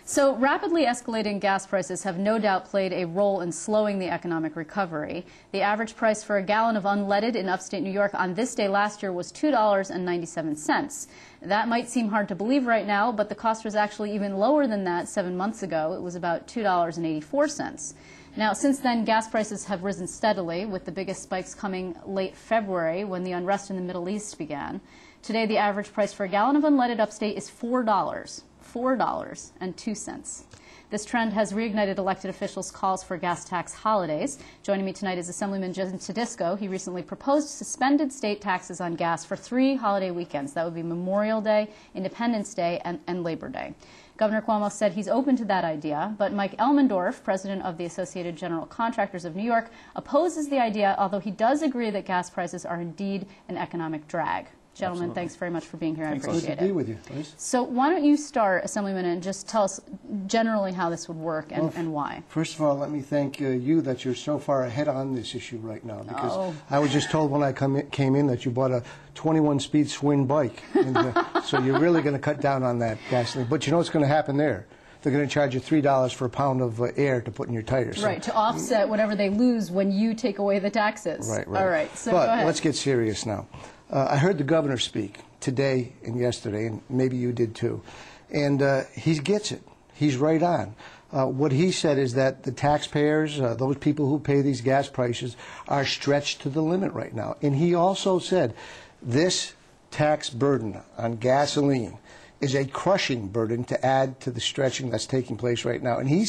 So rapidly escalating gas prices have no doubt played a role in slowing the economic recovery. The average price for a gallon of unleaded in upstate New York on this day last year was $2.97. That might seem hard to believe right now, but the cost was actually even lower than that 7 months ago. It was about $2.84. Now, since then, gas prices have risen steadily, with the biggest spikes coming late February when the unrest in the Middle East began. Today, the average price for a gallon of unleaded upstate is $4.02. This trend has reignited elected officials' calls for gas tax holidays. Joining me tonight is Assemblyman Jim Tedisco. He recently proposed suspended state taxes on gas for 3 holiday weekends. That would be Memorial Day, Independence Day, and Labor Day. Governor Cuomo said he's open to that idea, but Mike Elmendorf, president of the Associated General Contractors of New York, opposes the idea, although he does agree that gas prices are indeed an economic drag. Gentlemen, Absolutely. Thanks very much for being here. Thanks. I appreciate Good to be with you, please. So why don't you start, Assemblyman, and just tell us generally how this would work and why. First of all, let me thank you that you're so far ahead on this issue right now, because I was just told when I came in that you bought a 21-speed Schwinn bike, and, so you're really going to cut down on that gasoline. But you know what's going to happen there? They're going to charge you $3 for a pound of air to put in your tires. Right, to offset whatever they lose when you take away the taxes. Right. All right, so but go ahead. Let's get serious now. I heard the governor speak today and yesterday, and maybe you did too, and he gets it. He's right on. What he said is that the taxpayers, those people who pay these gas prices, are stretched to the limit right now. And he also said this tax burden on gasoline is a crushing burden to add to the stretching that's taking place right now. And he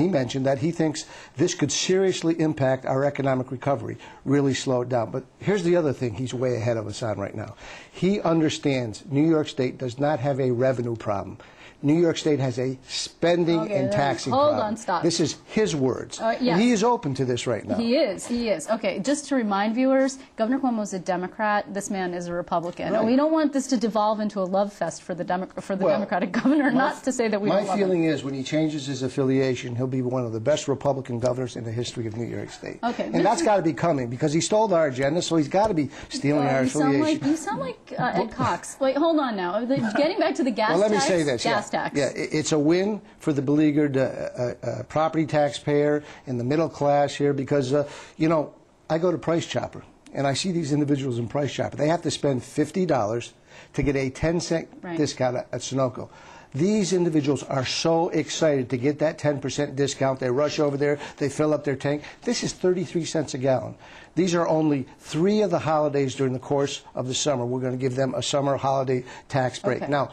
mentioned that he thinks this could seriously impact our economic recovery, really slow it down. But here's the other thing he's way ahead of us on right now. He understands New York State does not have a revenue problem. New York State has a spending and taxing problem. Hold on, stop. This is his words. Yes. And he is open to this right now. He is. Okay, just to remind viewers, Governor Cuomo is a Democrat. This man is a Republican. Right. We don't want this to devolve into a love fest for the Democratic governor, not to say that we don't love him. My feeling is when he changes his affiliation, he'll be one of the best Republican governors in the history of New York State. Okay. And that's got to be coming, because he stole our agenda, so he's got to be stealing our affiliation. You sound like Ed Cox. Wait, hold on now. Getting back to the gas tax. Well, let me say this. Gas tax. Yeah, it's a win for the beleaguered property taxpayer and the middle class here, because, you know, I go to Price Chopper, and I see these individuals in Price Chopper. They have to spend $50 to get a 10-cent discount at Sunoco. These individuals are so excited to get that 10% discount. They rush over there. They fill up their tank. This is 33 cents a gallon. These are only 3 of the holidays during the course of the summer. We're going to give them a summer holiday tax break. Okay. Now,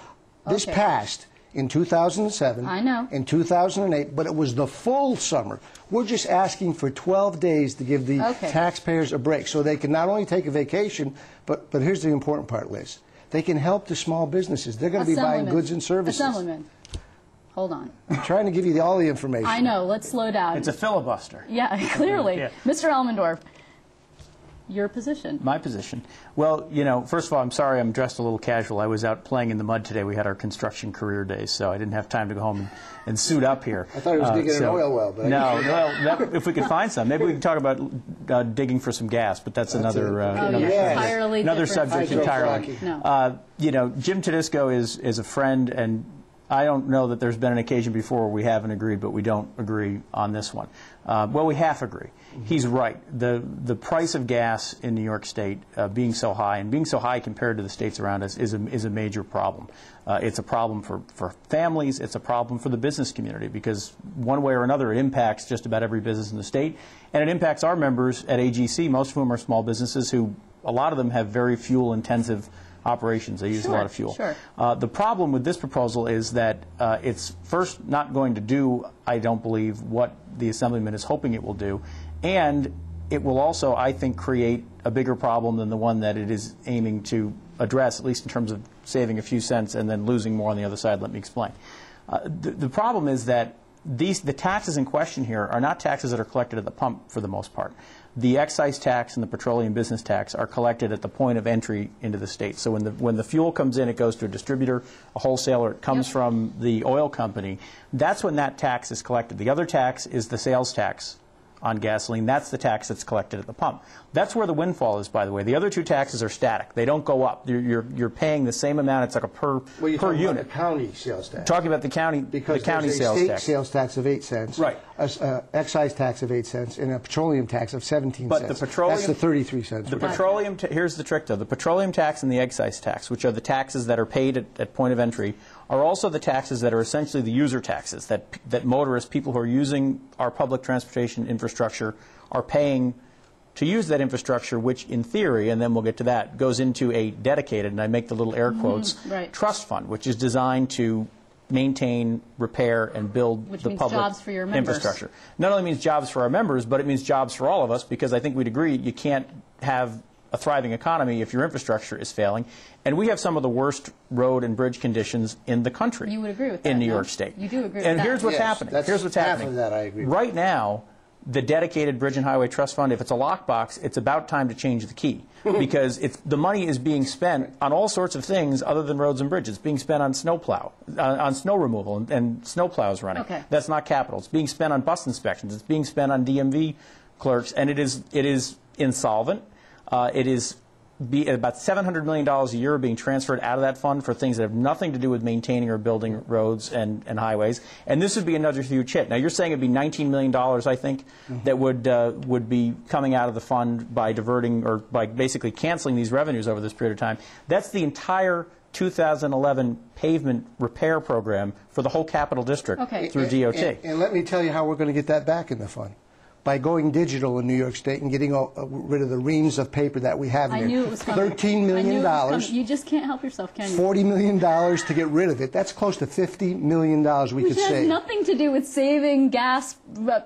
this passed in 2007, I know. in 2008, but it was the full summer. We're just asking for 12 days to give the taxpayers a break so they can not only take a vacation, but here's the important part, Liz. They can help the small businesses. They're going to be buying goods and services. Assemblyman, hold on. I'm trying to give you all the information. I know. Let's slow down. It's a filibuster. Yeah, clearly. Yeah. Mr. Elmendorf, your position. My position. Well, you know, first of all, I'm sorry I'm dressed a little casual. I was out playing in the mud today. We had our construction career day, so I didn't have time to go home and suit up here. I thought he was digging an oil well. But if we could find some. Maybe we can talk about digging for some gas, but that's another subject entirely. No. You know, Jim Tedisco is a friend, and I don't know that there's been an occasion before where we haven't agreed, but we don't agree on this one. Well, we half agree. He's right. The price of gas in New York State being so high, and being so high compared to the states around us, is a major problem. It's a problem for families. It's a problem for the business community, because one way or another it impacts just about every business in the state, and it impacts our members at AGC, most of whom are small businesses who, a lot of them have very fuel-intensive operations. They use a lot of fuel. Sure. The problem with this proposal is that it's first not going to do, I don't believe, what the Assemblyman is hoping it will do, and it will also, I think, create a bigger problem than the one that it is aiming to address, at least in terms of saving a few cents and then losing more on the other side. Let me explain. The problem is that the taxes in question here are not taxes that are collected at the pump for the most part. The excise tax and the petroleum business tax are collected at the point of entry into the state. So when the fuel comes in, it goes to a distributor, a wholesaler. It comes from the oil company. That's when that tax is collected. The other tax is the sales tax on gasoline. That's the tax that's collected at the pump. That's where the windfall is, by the way. The other two taxes are static. They don't go up. You're paying the same amount. It's like a per unit. About the county sales tax. Talking about the county because sales there's a state tax. sales tax of 8 cents, right? Excise tax of 8 cents, and a petroleum tax of 17 but cents. The petroleum, that's the 33 cents. The petroleum. Here's the trick, though. The petroleum tax and the excise tax, which are the taxes that are paid at point of entry, are also the taxes that are essentially the user taxes that motorists, people who are using our public transportation infrastructure, are paying to use that infrastructure, which in theory, and then we'll get to that, goes into a dedicated, and I make the little air quotes, trust fund, which is designed to maintain, repair, and build the public jobs for your members. Infrastructure. Not only means jobs for our members, but it means jobs for all of us, because I think we'd agree you can't have a thriving economy if your infrastructure is failing. And we have some of the worst road and bridge conditions in the country. You would agree with that, in New York State. You do agree with and that. here's what's happening. Here's what's happening. Half of that I agree with. Right now, the dedicated Bridge and Highway Trust Fund, if it's a lockbox, it's about time to change the key, because the money is being spent on all sorts of things other than roads and bridges. It's being spent on snowplow, on snow removal and snowplows running. Okay. That's not capital. It's being spent on bus inspections. It's being spent on DMV clerks, and it is insolvent. It is about $700 million a year being transferred out of that fund for things that have nothing to do with maintaining or building roads and highways. And this would be another huge hit. Now, you're saying it would be $19 million, I think, that would be coming out of the fund by diverting or by basically canceling these revenues over this period of time. That's the entire 2011 pavement repair program for the whole Capital District through DOT. And let me tell you how we're going to get that back in the fund. By going digital in New York State and getting rid of the reams of paper that we have there. I knew it was coming. $13 million. You just can't help yourself, can you? $40 million to get rid of it. That's close to $50 million we could save. Which has nothing to do with saving gas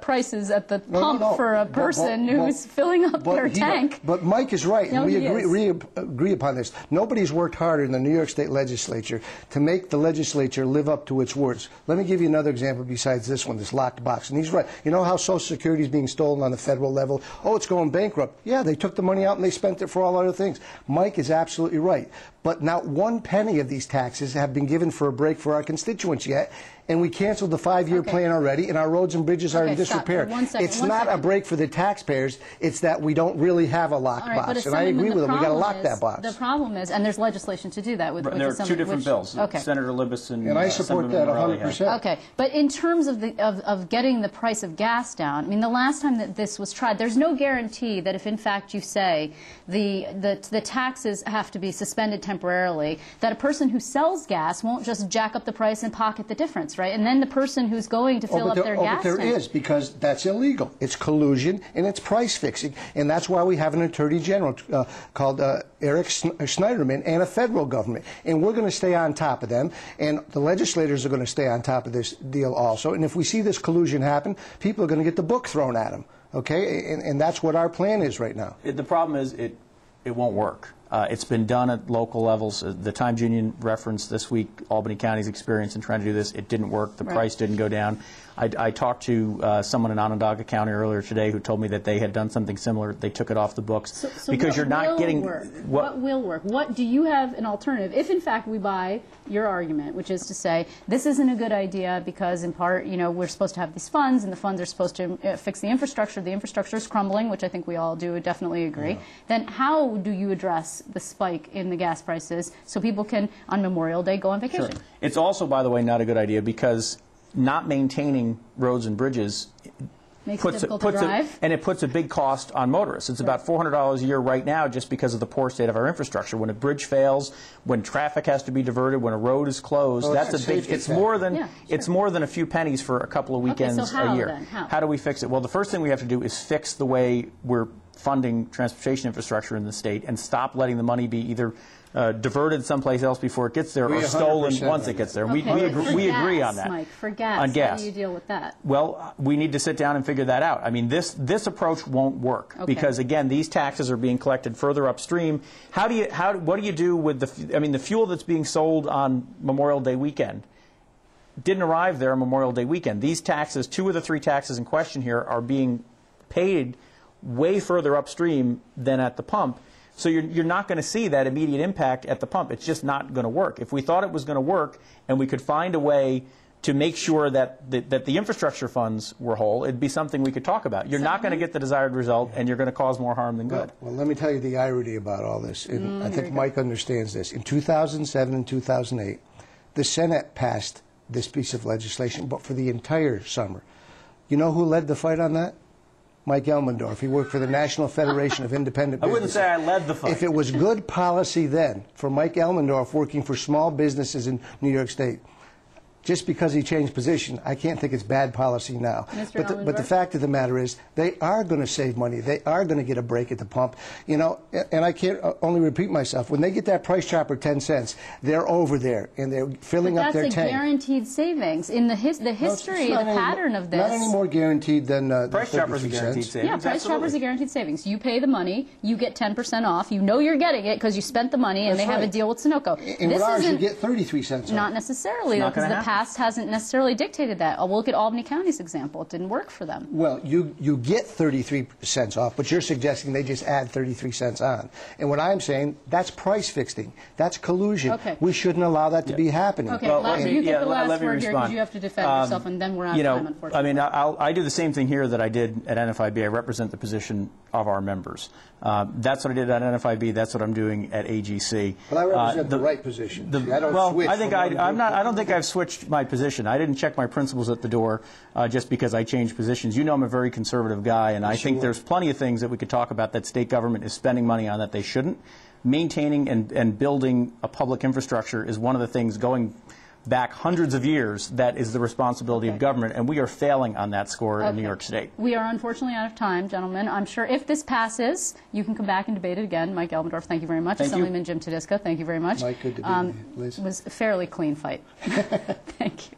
prices at the pump for a person who's filling up their tank. But Mike is right, and we agree upon this. Nobody's worked harder in the New York State legislature to make the legislature live up to its words. Let me give you another example besides this one, this locked box. And he's right. You know how Social Security is being stolen on the federal level? Oh, it's going bankrupt. Yeah, they took the money out and they spent it for all other things. Mike is absolutely right. But not one penny of these taxes have been given for a break for our constituents yet. And we canceled the 5-year plan already, and our roads and bridges are in disrepair. It's not a break for the taxpayers. It's that we don't really have a locked box. And I agree with him. We've got to lock that box. The problem is, and there's legislation to do that. There are two different bills. Senator Libous and I support that 100%. Okay, but in terms of getting the price of gas down, I mean, the last time that this was tried, there's no guarantee that if in fact you say the taxes have to be suspended temporarily, that a person who sells gas won't just jack up the price and pocket the difference, right? And then the person who's going to fill up their gas tank. But there is, because that's illegal. It's collusion and it's price fixing. And that's why we have an Attorney General called Eric Schneiderman and a federal government. And we're going to stay on top of them. And the legislators are going to stay on top of this deal also. And if we see this collusion happen, people are going to get the book thrown at them. Okay? And that's what our plan is right now. The problem is it won't work. It's been done at local levels. The Times Union referenced this week Albany County's experience in trying to do this. It didn't work. The price didn't go down. I talked to someone in Onondaga County earlier today who told me that they had done something similar. They took it off the books because you're not getting what will work. What do you have an alternative if in fact we buy your argument, which is to say this isn't a good idea because in part, you know, we're supposed to have these funds and the funds are supposed to fix the infrastructure. The infrastructure is crumbling, which I think we all do definitely agree. Then how do you address the spike in the gas prices so people can on Memorial Day go on vacation? Sure. It's also, by the way, not a good idea because not maintaining roads and bridges puts a big cost on motorists. It's about $400 a year right now just because of the poor state of our infrastructure. When a bridge fails, when traffic has to be diverted, when a road is closed, that's a big. It's more than more than a few pennies for a couple of weekends a year. Then? How do we fix it? Well, the first thing we have to do is fix the way we're funding transportation infrastructure in the state and stop letting the money be either diverted someplace else before it gets there or stolen once it gets there. Okay. We agree on that. Mike, for gas, on gas. How do you deal with that? Well, we need to sit down and figure that out. I mean, this approach won't work because, again, these taxes are being collected further upstream. What do you do with the fuel that's being sold on Memorial Day weekend didn't arrive there on Memorial Day weekend. These taxes, 2 of the 3 taxes in question here, are being paid way further upstream than at the pump. So you're not going to see that immediate impact at the pump. It's just not going to work. If we thought it was going to work and we could find a way to make sure that the infrastructure funds were whole, it'd be something we could talk about. You're not going to get the desired result, and you're going to cause more harm than good. Well, let me tell you the irony about all this, and I think Mike understands this. In 2007 and 2008, the Senate passed this piece of legislation, but for the entire summer. You know who led the fight on that? Mike Elmendorf. He worked for the National Federation of Independent Businesses. I wouldn't say I led the fight. If it was good policy then for Mike Elmendorf working for small businesses in New York State, just because he changed position, I can't think it's bad policy now. But the fact of the matter is, they are going to save money. They are going to get a break at the pump. You know, and I can't only repeat myself. When they get that price chopper 10 cents, they're over there and they're filling up their tank. That's a guaranteed savings. In the history, the pattern of this. Not any more guaranteed than price chopper's a guaranteed savings. Yeah, price chopper's a guaranteed savings. You pay the money, you get 10% off. You know you're getting it because you spent the money, and they have a deal with Sunoco. In ours, you get 33 cents off. Not necessarily, because the past hasn't necessarily dictated that. We'll look at Albany County's example. It didn't work for them. Well, you get 33 cents off, but you're suggesting they just add 33 cents on. And what I'm saying, that's price fixing. That's collusion. Okay. We shouldn't allow that to be happening. Okay, you get the last word here because you have to defend yourself, and then we're out of time, unfortunately. I mean, I do the same thing here that I did at NFIB. I represent the position of our members. That's what I did at NFIB. That's what I'm doing at AGC. But I represent the right position. I don't switch. I don't think I've switched my position. I didn't check my principles at the door just because I changed positions. You know I'm a very conservative guy, and I think there's plenty of things that we could talk about that state government is spending money on that they shouldn't. Maintaining and building a public infrastructure is one of the things going back hundreds of years that is the responsibility of government, and we are failing on that score in New York State. We are unfortunately out of time, gentlemen. I'm sure if this passes, you can come back and debate it again. Mike Elmendorf, thank you very much. Assemblyman Jim Tedisco, thank you very much. Mike, good to be with you, Liz. It was a fairly clean fight. Thank you.